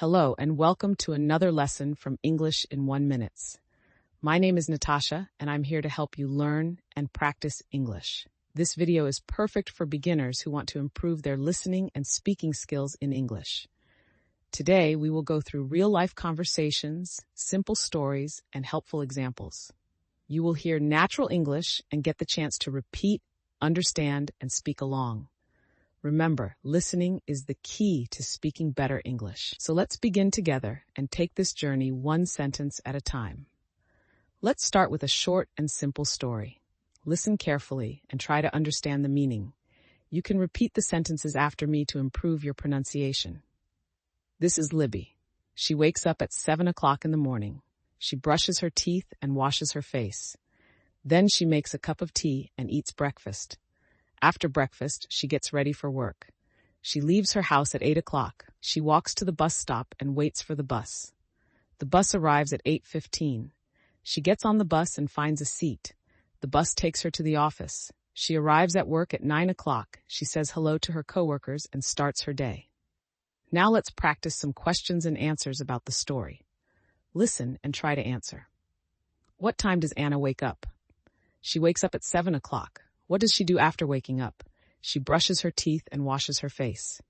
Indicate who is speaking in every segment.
Speaker 1: Hello and welcome to another lesson from English in 1 Minute. My name is Natasha and I'm here to help you learn and practice English. This video is perfect for beginners who want to improve their listening and speaking skills in English. Today we will go through real-life conversations, simple stories, and helpful examples. You will hear natural English and get the chance to repeat, understand, and speak along. Remember, listening is the key to speaking better English. So let's begin together and take this journey one sentence at a time. Let's start with a short and simple story. Listen carefully and try to understand the meaning. You can repeat the sentences after me to improve your pronunciation. This is Libby. She wakes up at 7 o'clock in the morning. She brushes her teeth and washes her face. Then she makes a cup of tea and eats breakfast. After breakfast, she gets ready for work. She leaves her house at 8 o'clock. She walks to the bus stop and waits for the bus. The bus arrives at 8:15. She gets on the bus and finds a seat. The bus takes her to the office. She arrives at work at 9 o'clock. She says hello to her coworkers and starts her day. Now let's practice some questions and answers about the story. Listen and try to answer. What time does Anna wake up? She wakes up at 7 o'clock. What does she do after waking up? She brushes her teeth and washes her face.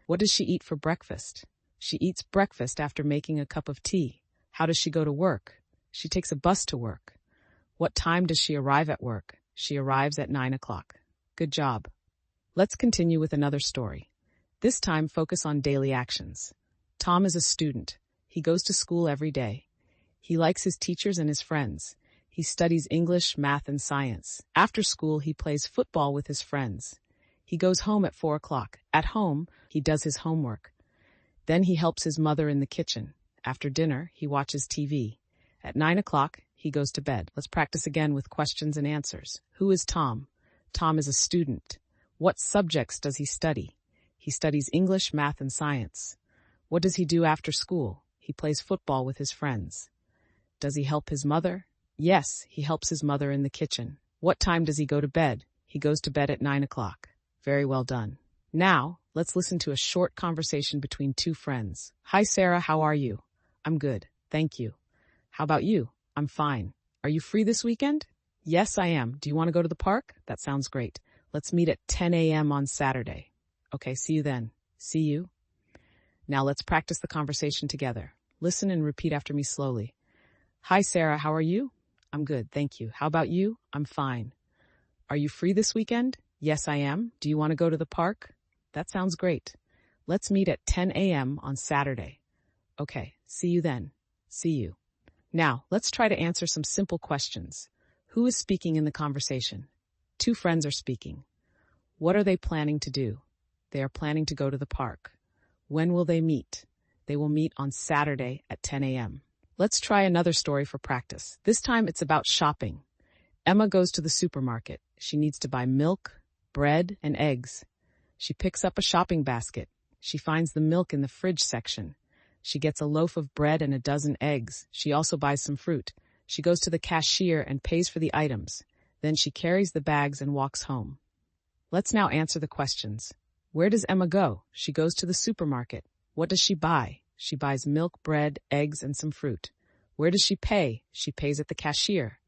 Speaker 1: What does she eat for breakfast? She eats breakfast after making a cup of tea. How does she go to work? She takes a bus to work. What time does she arrive at work? She arrives at 9 o'clock. Good job. Let's continue with another story. This time, focus on daily actions. Tom is a student. He goes to school every day. He likes his teachers and his friends. He studies English, math, and science. After school, he plays football with his friends. He goes home at 4 o'clock. At home, he does his homework. Then he helps his mother in the kitchen. After dinner, he watches TV. At 9 o'clock, he goes to bed. Let's practice again with questions and answers. Who is Tom? Tom is a student. What subjects does he study? He studies English, math, and science. What does he do after school? He plays football with his friends. Does he help his mother? Yes, he helps his mother in the kitchen. What time does he go to bed? He goes to bed at 9 o'clock. Very well done. Now, let's listen to a short conversation between two friends. Hi, Sarah, how are you? I'm good, thank you. How about you? I'm fine. Are you free this weekend? Yes, I am. Do you want to go to the park? That sounds great. Let's meet at 10 a.m. on Saturday. Okay, see you then. See you. Now let's practice the conversation together. Listen and repeat after me slowly. Hi, Sarah, how are you? I'm good, thank you. How about you? I'm fine. Are you free this weekend? Yes, I am. Do you want to go to the park? That sounds great. Let's meet at 10 a.m. on Saturday. Okay, see you then. See you. Now, let's try to answer some simple questions. Who is speaking in the conversation? Two friends are speaking. What are they planning to do? They are planning to go to the park. When will they meet? They will meet on Saturday at 10 a.m. Let's try another story for practice. This time it's about shopping. Emma goes to the supermarket. She needs to buy milk, bread, and eggs. She picks up a shopping basket. She finds the milk in the fridge section. She gets a loaf of bread and a dozen eggs. She also buys some fruit. She goes to the cashier and pays for the items. Then she carries the bags and walks home. Let's now answer the questions. Where does Emma go? She goes to the supermarket. What does she buy? She buys milk, bread, eggs, and some fruit. Where does she pay? She pays at the cashier.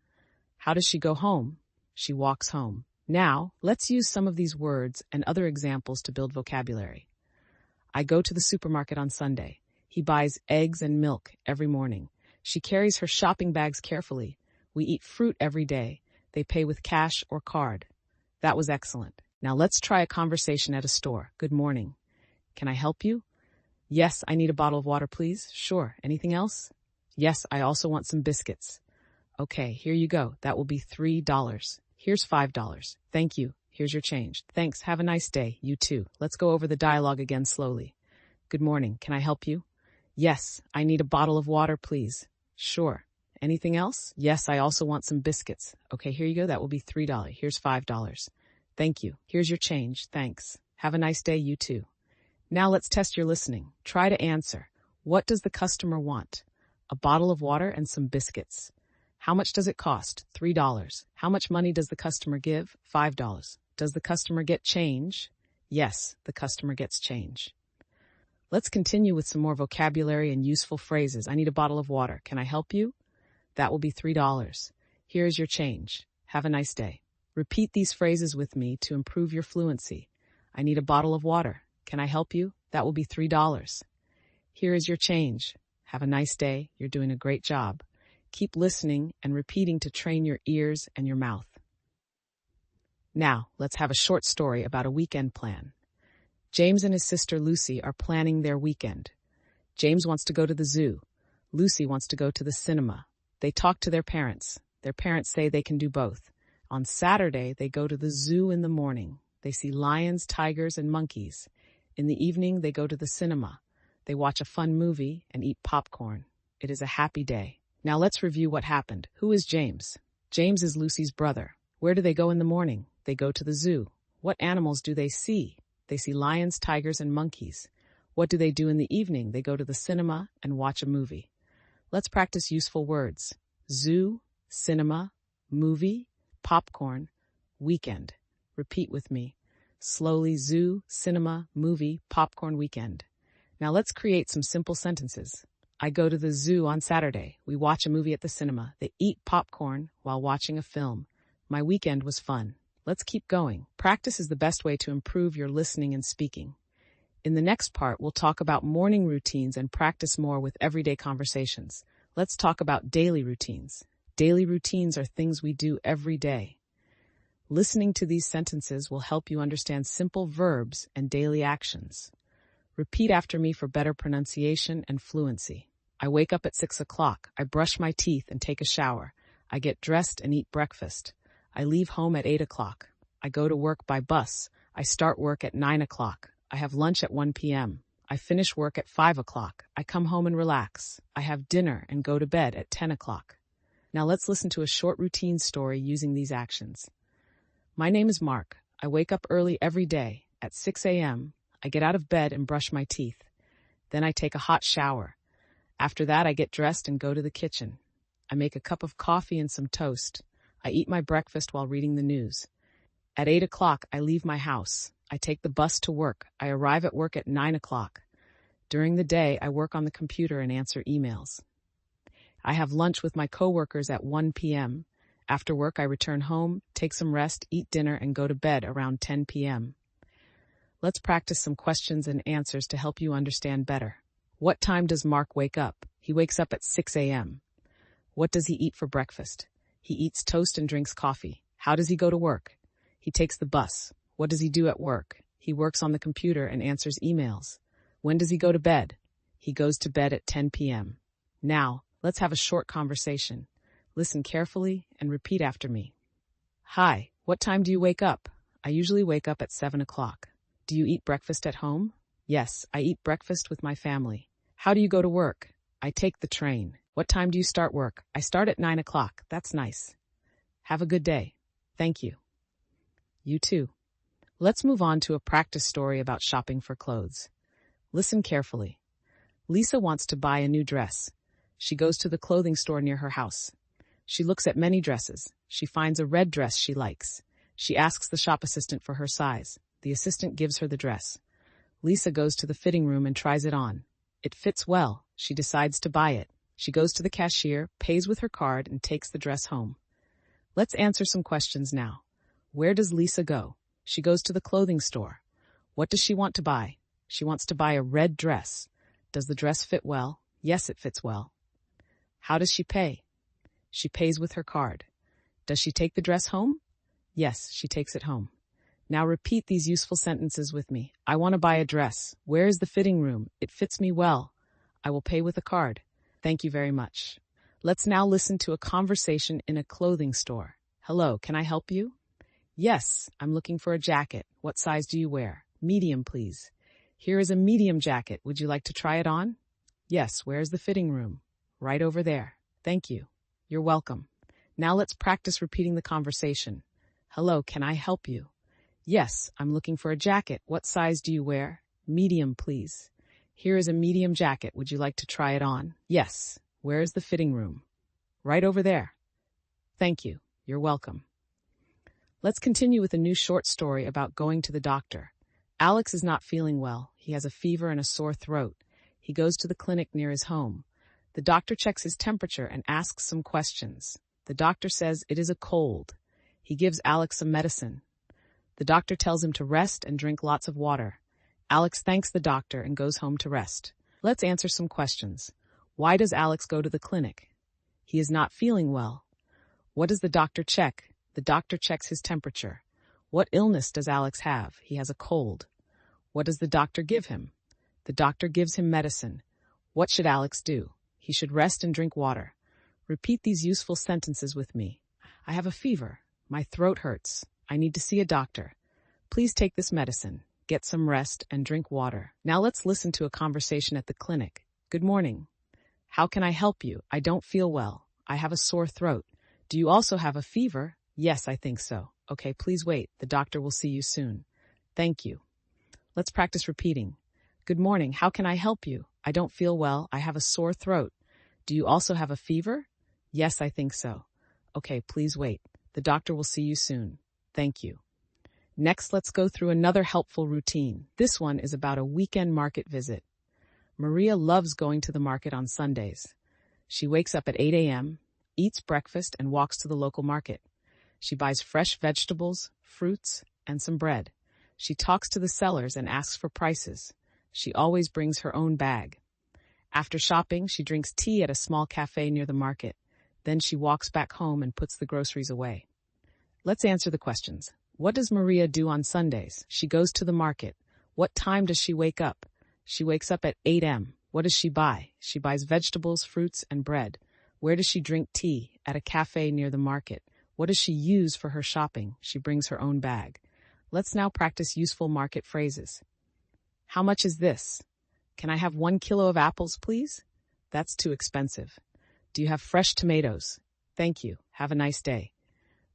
Speaker 1: How does she go home? She walks home. Now, let's use some of these words and other examples to build vocabulary. I go to the supermarket on Sunday. He buys eggs and milk every morning. She carries her shopping bags carefully. We eat fruit every day. They pay with cash or card. That was excellent. Now let's try a conversation at a store. Good morning. Can I help you? Yes, I need a bottle of water, please. Sure. Anything else? Yes, I also want some biscuits. Okay, here you go. That will be $3. Here's $5. Thank you. Here's your change. Thanks. Have a nice day. You too. Let's go over the dialogue again slowly. Good morning. Can I help you? Yes, I need a bottle of water, please. Sure. Anything else? Yes, I also want some biscuits. Okay, here you go. That will be $3. Here's $5. Thank you. Here's your change. Thanks. Have a nice day. You too. Now let's test your listening. Try to answer. What does the customer want? A bottle of water and some biscuits. How much does it cost? $3. How much money does the customer give? $5. Does the customer get change? Yes, the customer gets change. Let's continue with some more vocabulary and useful phrases. I need a bottle of water. Can I help you? That will be $3. Here is your change. Have a nice day. Repeat these phrases with me to improve your fluency. I need a bottle of water. Can I help you? That will be $3. Here is your change. Have a nice day. You're doing a great job. Keep listening and repeating to train your ears and your mouth. Now, let's have a short story about a weekend plan. James and his sister Lucy are planning their weekend. James wants to go to the zoo. Lucy wants to go to the cinema. They talk to their parents. Their parents say they can do both. On Saturday, they go to the zoo in the morning. They see lions, tigers, and monkeys. In the evening, they go to the cinema. They watch a fun movie and eat popcorn. It is a happy day. Now let's review what happened. Who is James? James is Lucy's brother. Where do they go in the morning? They go to the zoo. What animals do they see? They see lions, tigers, and monkeys. What do they do in the evening? They go to the cinema and watch a movie. Let's practice useful words. Zoo, cinema, movie, popcorn, weekend. Repeat with me. Slowly, zoo, cinema, movie, popcorn, weekend. Now let's create some simple sentences. I go to the zoo on Saturday. We watch a movie at the cinema. They eat popcorn while watching a film. My weekend was fun. Let's keep going. Practice is the best way to improve your listening and speaking. In the next part, we'll talk about morning routines and practice more with everyday conversations. Let's talk about daily routines. Daily routines are things we do every day. Listening to these sentences will help you understand simple verbs and daily actions. Repeat after me for better pronunciation and fluency. I wake up at 6 o'clock. I brush my teeth and take a shower. I get dressed and eat breakfast. I leave home at 8 o'clock. I go to work by bus. I start work at 9 o'clock. I have lunch at 1 p.m. I finish work at 5 o'clock. I come home and relax. I have dinner and go to bed at 10 o'clock. Now let's listen to a short routine story using these actions. My name is Mark. I wake up early every day at 6 a.m. I get out of bed and brush my teeth. Then I take a hot shower. After that, I get dressed and go to the kitchen. I make a cup of coffee and some toast. I eat my breakfast while reading the news. At 8 o'clock, I leave my house. I take the bus to work. I arrive at work at 9 o'clock. During the day, I work on the computer and answer emails. I have lunch with my coworkers at 1 p.m. After work, I return home, take some rest, eat dinner, and go to bed around 10 p.m. Let's practice some questions and answers to help you understand better. What time does Mark wake up? He wakes up at 6 a.m. What does he eat for breakfast? He eats toast and drinks coffee. How does he go to work? He takes the bus. What does he do at work? He works on the computer and answers emails. When does he go to bed? He goes to bed at 10 p.m. Now, let's have a short conversation. Listen carefully and repeat after me. Hi, what time do you wake up? I usually wake up at 7 o'clock. Do you eat breakfast at home? Yes, I eat breakfast with my family. How do you go to work? I take the train. What time do you start work? I start at 9 o'clock. That's nice. Have a good day. Thank you. You too. Let's move on to a practice story about shopping for clothes. Listen carefully. Lisa wants to buy a new dress. She goes to the clothing store near her house. She looks at many dresses. She finds a red dress she likes. She asks the shop assistant for her size. The assistant gives her the dress. Lisa goes to the fitting room and tries it on. It fits well. She decides to buy it. She goes to the cashier, pays with her card, and takes the dress home. Let's answer some questions now. Where does Lisa go? She goes to the clothing store. What does she want to buy? She wants to buy a red dress. Does the dress fit well? Yes, it fits well. How does she pay? She pays with her card. Does she take the dress home? Yes, she takes it home. Now repeat these useful sentences with me. I want to buy a dress. Where is the fitting room? It fits me well. I will pay with a card. Thank you very much. Let's now listen to a conversation in a clothing store. Hello, can I help you? Yes, I'm looking for a jacket. What size do you wear? Medium, please. Here is a medium jacket. Would you like to try it on? Yes, where is the fitting room? Right over there. Thank you. You're welcome. Now let's practice repeating the conversation. Hello, can I help you? Yes, I'm looking for a jacket. What size do you wear? Medium, please. Here is a medium jacket. Would you like to try it on? Yes. Where is the fitting room? Right over there. Thank you. You're welcome. Let's continue with a new short story about going to the doctor. Alex is not feeling well. He has a fever and a sore throat. He goes to the clinic near his home. The doctor checks his temperature and asks some questions. The doctor says it is a cold. He gives Alex some medicine. The doctor tells him to rest and drink lots of water. Alex thanks the doctor and goes home to rest. Let's answer some questions. Why does Alex go to the clinic? He is not feeling well. What does the doctor check? The doctor checks his temperature. What illness does Alex have? He has a cold. What does the doctor give him? The doctor gives him medicine. What should Alex do? He should rest and drink water. Repeat these useful sentences with me. I have a fever. My throat hurts. I need to see a doctor. Please take this medicine. Get some rest and drink water. Now let's listen to a conversation at the clinic. Good morning. How can I help you? I don't feel well. I have a sore throat. Do you also have a fever? Yes, I think so. Okay, please wait. The doctor will see you soon. Thank you. Let's practice repeating. Good morning. How can I help you? I don't feel well. I have a sore throat. Do you also have a fever? Yes, I think so. Okay, please wait. The doctor will see you soon. Thank you. Next, let's go through another helpful routine. This one is about a weekend market visit. Maria loves going to the market on Sundays. She wakes up at 8 a.m., eats breakfast, and walks to the local market. She buys fresh vegetables, fruits, and some bread. She talks to the sellers and asks for prices. She always brings her own bag. After shopping, she drinks tea at a small cafe near the market. Then she walks back home and puts the groceries away. Let's answer the questions. What does Maria do on Sundays? She goes to the market. What time does she wake up? She wakes up at 8 a.m. What does she buy? She buys vegetables, fruits, and bread. Where does she drink tea? At a cafe near the market. What does she use for her shopping? She brings her own bag. Let's now practice useful market phrases. How much is this? Can I have 1 kilo of apples, please? That's too expensive. Do you have fresh tomatoes? Thank you. Have a nice day.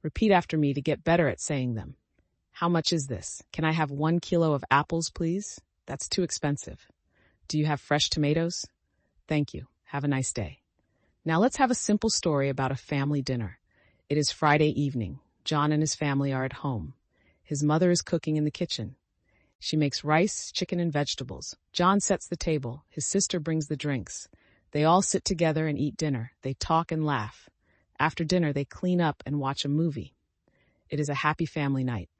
Speaker 1: Repeat after me to get better at saying them. How much is this? Can I have 1 kilo of apples, please? That's too expensive. Do you have fresh tomatoes? Thank you. Have a nice day. Now let's have a simple story about a family dinner. It is Friday evening. John and his family are at home. His mother is cooking in the kitchen. She makes rice, chicken, and vegetables. John sets the table. His sister brings the drinks. They all sit together and eat dinner. They talk and laugh. After dinner, they clean up and watch a movie. It is a happy family night.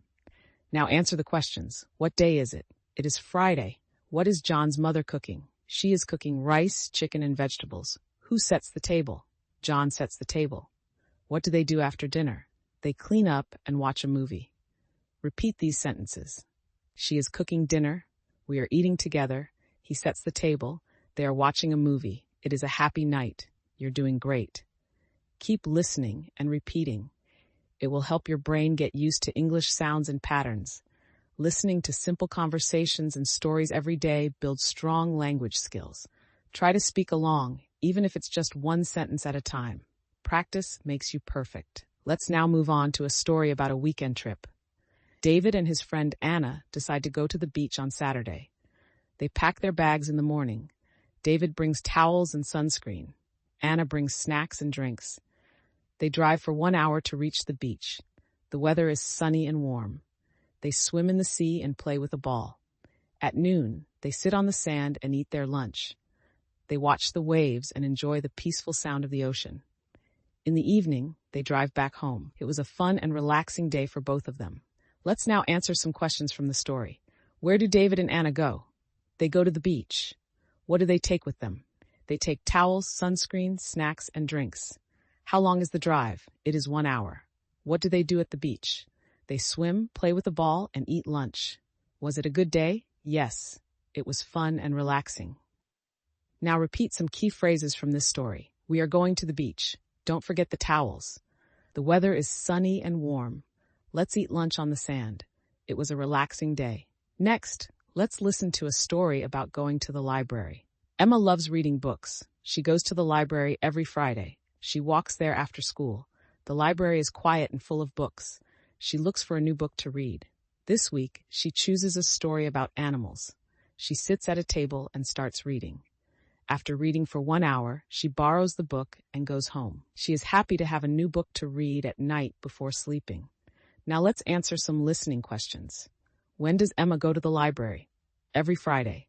Speaker 1: Now answer the questions. What day is it? It is Friday. What is John's mother cooking? She is cooking rice, chicken, and vegetables. Who sets the table? John sets the table. What do they do after dinner? They clean up and watch a movie. Repeat these sentences. She is cooking dinner. We are eating together. He sets the table. They are watching a movie. It is a happy night. You're doing great. Keep listening and repeating. It will help your brain get used to English sounds and patterns. Listening to simple conversations and stories every day builds strong language skills. Try to speak along, even if it's just one sentence at a time. Practice makes you perfect. Let's now move on to a story about a weekend trip. David and his friend Anna decide to go to the beach on Saturday. They pack their bags in the morning. David brings towels and sunscreen. Anna brings snacks and drinks. They drive for 1 hour to reach the beach. The weather is sunny and warm. They swim in the sea and play with a ball. At noon, they sit on the sand and eat their lunch. They watch the waves and enjoy the peaceful sound of the ocean. In the evening, they drive back home. It was a fun and relaxing day for both of them. Let's now answer some questions from the story. Where do David and Anna go? They go to the beach. What do they take with them? They take towels, sunscreen, snacks, and drinks. How long is the drive? It is 1 hour. What do they do at the beach? They swim, play with a ball, and eat lunch. Was it a good day? Yes. It was fun and relaxing. Now repeat some key phrases from this story. We are going to the beach. Don't forget the towels. The weather is sunny and warm. Let's eat lunch on the sand. It was a relaxing day. Next, let's listen to a story about going to the library. Emma loves reading books. She goes to the library every Friday. She walks there after school. The library is quiet and full of books. She looks for a new book to read. This week, she chooses a story about animals. She sits at a table and starts reading. After reading for 1 hour, she borrows the book and goes home. She is happy to have a new book to read at night before sleeping. Now let's answer some listening questions. When does Emma go to the library? Every Friday.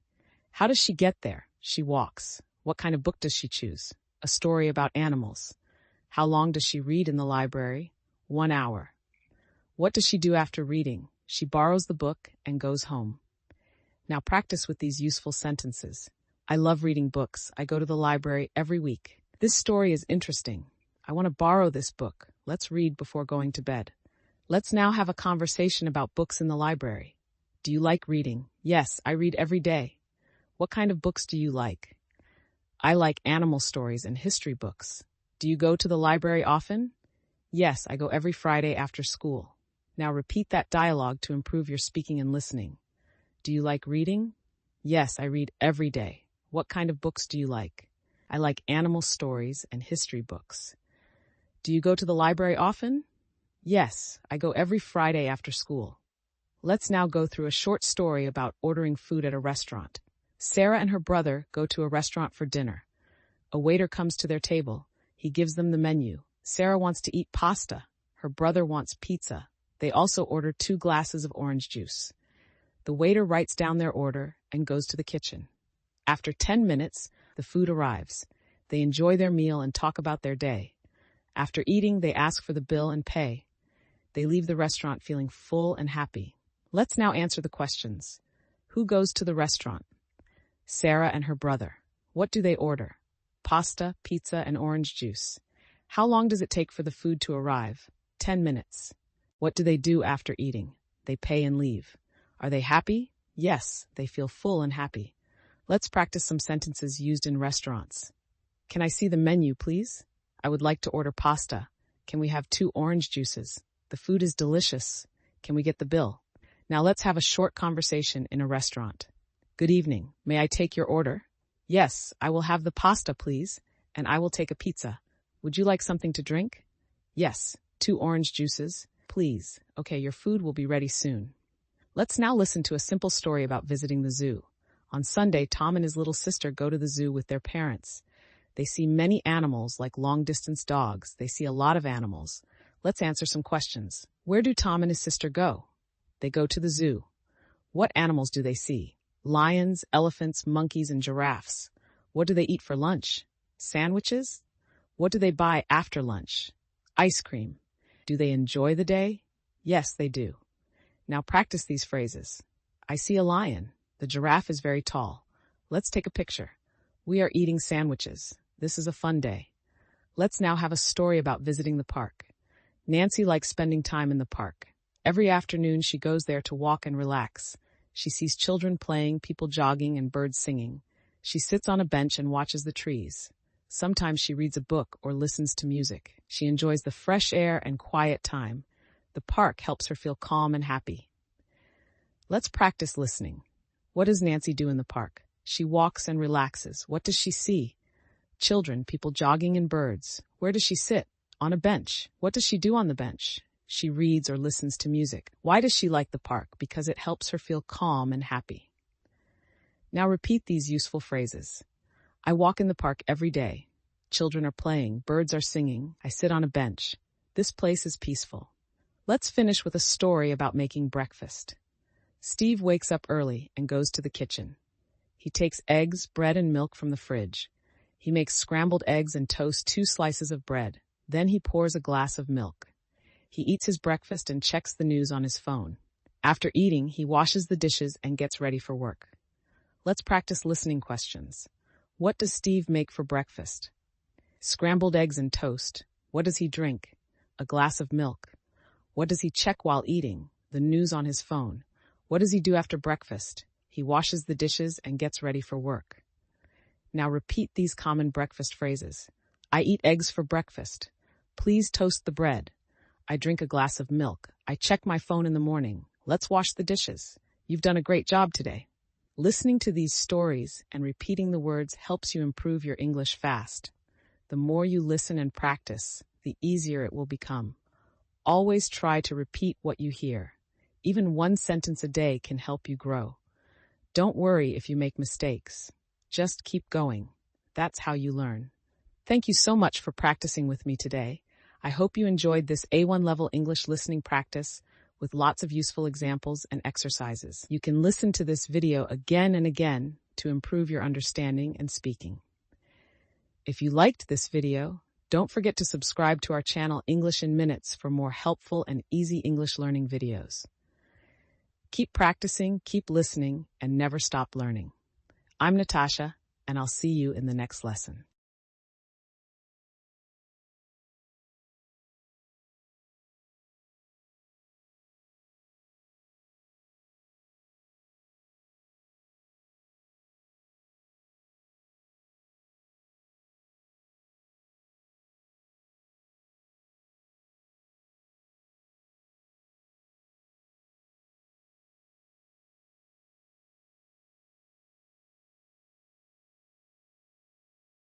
Speaker 1: How does she get there? She walks. What kind of book does she choose? A story about animals. How long does she read in the library? 1 hour. What does she do after reading? She borrows the book and goes home. Now practice with these useful sentences. I love reading books. I go to the library every week. This story is interesting. I want to borrow this book. Let's read before going to bed. Let's now have a conversation about books in the library. Do you like reading? Yes, I read every day. What kind of books do you like? I like animal stories and history books. Do you go to the library often? Yes, I go every Friday after school. Now repeat that dialogue to improve your speaking and listening. Do you like reading? Yes, I read every day. What kind of books do you like? I like animal stories and history books. Do you go to the library often? Yes, I go every Friday after school. Let's now go through a short story about ordering food at a restaurant. Sarah and her brother go to a restaurant for dinner. A waiter comes to their table. He gives them the menu. Sarah wants to eat pasta. Her brother wants pizza. They also order 2 glasses of orange juice. The waiter writes down their order and goes to the kitchen. After 10 minutes, the food arrives. They enjoy their meal and talk about their day. After eating, they ask for the bill and pay. They leave the restaurant feeling full and happy. Let's now answer the questions. Who goes to the restaurant? Sarah and her brother. What do they order? Pasta, pizza, and orange juice. How long does it take for the food to arrive? 10 minutes. What do they do after eating? They pay and leave. Are they happy? Yes, they feel full and happy. Let's practice some sentences used in restaurants. Can I see the menu, please? I would like to order pasta. Can we have 2 orange juices? The food is delicious. Can we get the bill? Now let's have a short conversation in a restaurant. Good evening. May I take your order? Yes, I will have the pasta, please, and I will take a pizza. Would you like something to drink? Yes, 2 orange juices, please. Okay, your food will be ready soon. Let's now listen to a simple story about visiting the zoo. On Sunday, Tom and his little sister go to the zoo with their parents. They see many animals like long-distance dogs. They see a lot of animals. Let's answer some questions. Where do Tom and his sister go? They go to the zoo. What animals do they see? Lions, elephants, monkeys, and giraffes. What do they eat for lunch? Sandwiches? What do they buy after lunch? Ice cream. Do they enjoy the day? Yes, they do. Now practice these phrases. I see a lion. The giraffe is very tall. Let's take a picture. We are eating sandwiches. This is a fun day. Let's now have a story about visiting the park. Nancy likes spending time in the park. Every afternoon she goes there to walk and relax. She sees children playing, people jogging, and birds singing. She sits on a bench and watches the trees. Sometimes she reads a book or listens to music. She enjoys the fresh air and quiet time. The park helps her feel calm and happy. Let's practice listening. What does Nancy do in the park? She walks and relaxes. What does she see? Children, people jogging, and birds. Where does she sit? On a bench. What does she do on the bench? She reads or listens to music. Why does she like the park? Because it helps her feel calm and happy. Now repeat these useful phrases. I walk in the park every day. Children are playing. Birds are singing. I sit on a bench. This place is peaceful. Let's finish with a story about making breakfast. Steve wakes up early and goes to the kitchen. He takes eggs, bread, and milk from the fridge. He makes scrambled eggs and toasts 2 slices of bread. Then he pours a glass of milk. He eats his breakfast and checks the news on his phone. After eating, he washes the dishes and gets ready for work. Let's practice listening questions. What does Steve make for breakfast? Scrambled eggs and toast. What does he drink? A glass of milk. What does he check while eating? The news on his phone. What does he do after breakfast? He washes the dishes and gets ready for work. Now repeat these common breakfast phrases. I eat eggs for breakfast. Please toast the bread. I drink a glass of milk. I check my phone in the morning. Let's wash the dishes. You've done a great job today. Listening to these stories and repeating the words helps you improve your English fast. The more you listen and practice, the easier it will become. Always try to repeat what you hear. Even 1 sentence a day can help you grow. Don't worry if you make mistakes. Just keep going. That's how you learn. Thank you so much for practicing with me today. I hope you enjoyed this A1 level English listening practice with lots of useful examples and exercises. You can listen to this video again and again to improve your understanding and speaking. If you liked this video, don't forget to subscribe to our channel English in Minutes for more helpful and easy English learning videos. Keep practicing, keep listening, and never stop learning. I'm Natasha, and I'll see you in the next lesson.